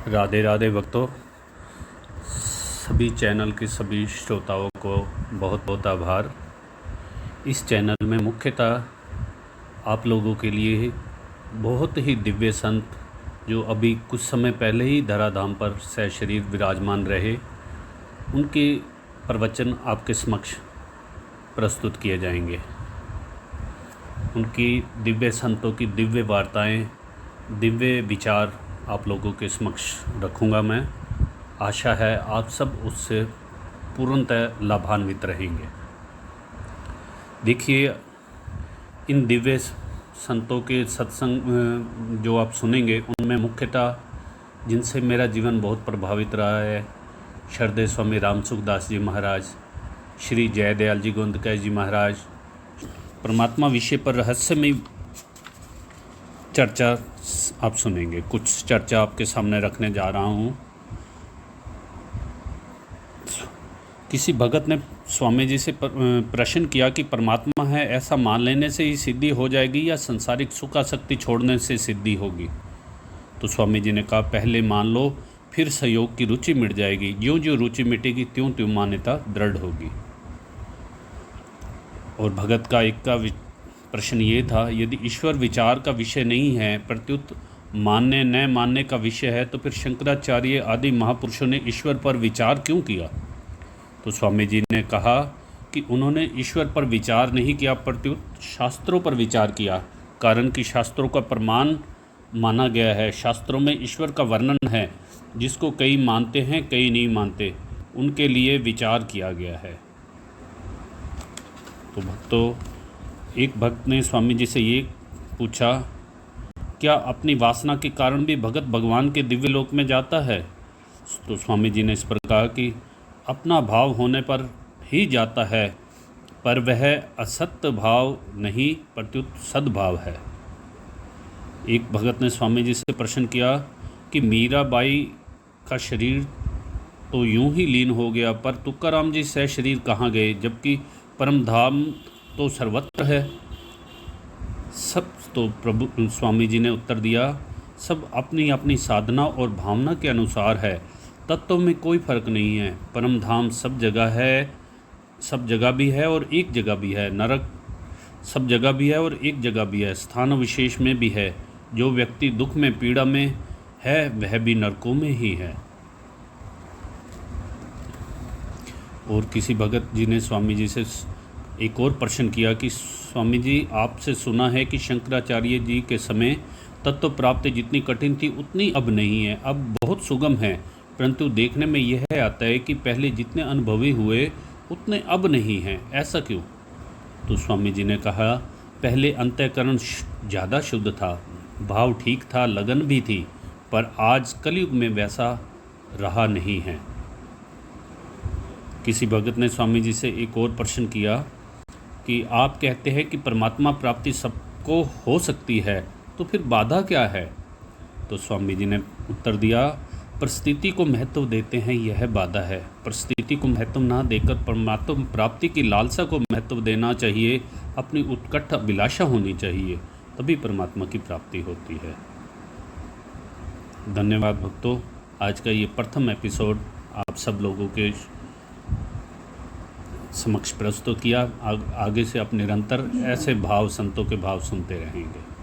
राधे राधे भक्तों। सभी चैनल के सभी श्रोताओं को बहुत बहुत आभार। इस चैनल में मुख्यतः आप लोगों के लिए बहुत ही दिव्य संत जो अभी कुछ समय पहले ही धराधाम पर सशरीर विराजमान रहे, उनके प्रवचन आपके समक्ष प्रस्तुत किए जाएंगे। उनकी दिव्य संतों की दिव्य वार्ताएं, दिव्य विचार आप लोगों के समक्ष रखूंगा मैं। आशा है आप सब उससे पूर्णतः लाभान्वित रहेंगे। देखिए, इन दिव्य संतों के सत्संग जो आप सुनेंगे, उनमें मुख्यतः जिनसे मेरा जीवन बहुत प्रभावित रहा है, श्रद्धेय स्वामी रामसुखदास जी महाराज, श्री जयदयाल जी गोंदका जी महाराज, परमात्मा विषय पर रहस्यमय चर्चा आप सुनेंगे। कुछ चर्चा आपके सामने रखने जा रहा हूँ। किसी भगत ने स्वामी जी से प्रश्न किया कि परमात्मा है ऐसा मान लेने से ही सिद्धि हो जाएगी या संसारिक सुखासक्ति छोड़ने से सिद्धि होगी। तो स्वामी जी ने कहा, पहले मान लो, फिर सहयोग की रुचि मिट जाएगी। ज्यों ज्यों रुचि मिटेगी त्यों त्यों मान्यता दृढ़ होगी। और भगत का एक का प्रश्न ये था, यदि ईश्वर विचार का विषय नहीं है, प्रत्युत मानने न मानने का विषय है, तो फिर शंकराचार्य आदि महापुरुषों ने ईश्वर पर विचार क्यों किया। तो स्वामी जी ने कहा कि उन्होंने ईश्वर पर विचार नहीं किया, प्रत्युत शास्त्रों पर विचार किया। कारण कि शास्त्रों का प्रमाण माना गया है। शास्त्रों में ईश्वर का वर्णन है, जिसको कई मानते हैं कई नहीं मानते, उनके लिए विचार किया गया है। तो भक्तों, एक भक्त ने स्वामी जी से ये पूछा, क्या अपनी वासना के कारण भी भगत भगवान के दिव्य लोक में जाता है। तो स्वामी जी ने इस पर कहा कि अपना भाव होने पर ही जाता है, पर वह असत्य भाव नहीं, प्रत्युत सद्भाव है। एक भगत ने स्वामी जी से प्रश्न किया कि मीराबाई का शरीर तो यूं ही लीन हो गया, पर तुकाराम जी सह शरीर कहाँ गए, जबकि परम धाम तो सर्वत्र है। सब तो प्रभु स्वामी जी ने उत्तर दिया, सब अपनी अपनी साधना और भावना के अनुसार है। तत्व में कोई फर्क नहीं है। परम धाम सब जगह है, सब जगह भी है और एक जगह भी है। नरक सब जगह भी है और एक जगह भी है। स्थान विशेष में भी है। जो व्यक्ति दुख में पीड़ा में है, वह भी नरकों में ही है। और किसी भगत जी ने स्वामी जी से एक और प्रश्न किया कि स्वामी जी, आपसे सुना है कि शंकराचार्य जी के समय तत्व प्राप्ति जितनी कठिन थी उतनी अब नहीं है, अब बहुत सुगम है। परंतु देखने में यह आता है कि पहले जितने अनुभवी हुए उतने अब नहीं हैं, ऐसा क्यों। तो स्वामी जी ने कहा, पहले अंतःकरण ज़्यादा शुद्ध था, भाव ठीक था, लगन भी थी, पर आज कलयुग में वैसा रहा नहीं है। किसी भगत ने स्वामी जी से एक और प्रश्न किया कि आप कहते हैं कि परमात्मा प्राप्ति सबको हो सकती है, तो फिर बाधा क्या है। तो स्वामी जी ने उत्तर दिया, परिस्थिति को महत्व देते हैं, यह बाधा है। परिस्थिति को महत्व ना देकर परमात्मा प्राप्ति की लालसा को महत्व देना चाहिए। अपनी उत्कट अभिलाषा होनी चाहिए, तभी परमात्मा की प्राप्ति होती है। धन्यवाद भक्तों। आज का ये प्रथम एपिसोड आप सब लोगों के समक्ष प्रस्तुत किया। आगे से आप निरंतर ऐसे भाव, संतों के भाव सुनते रहेंगे।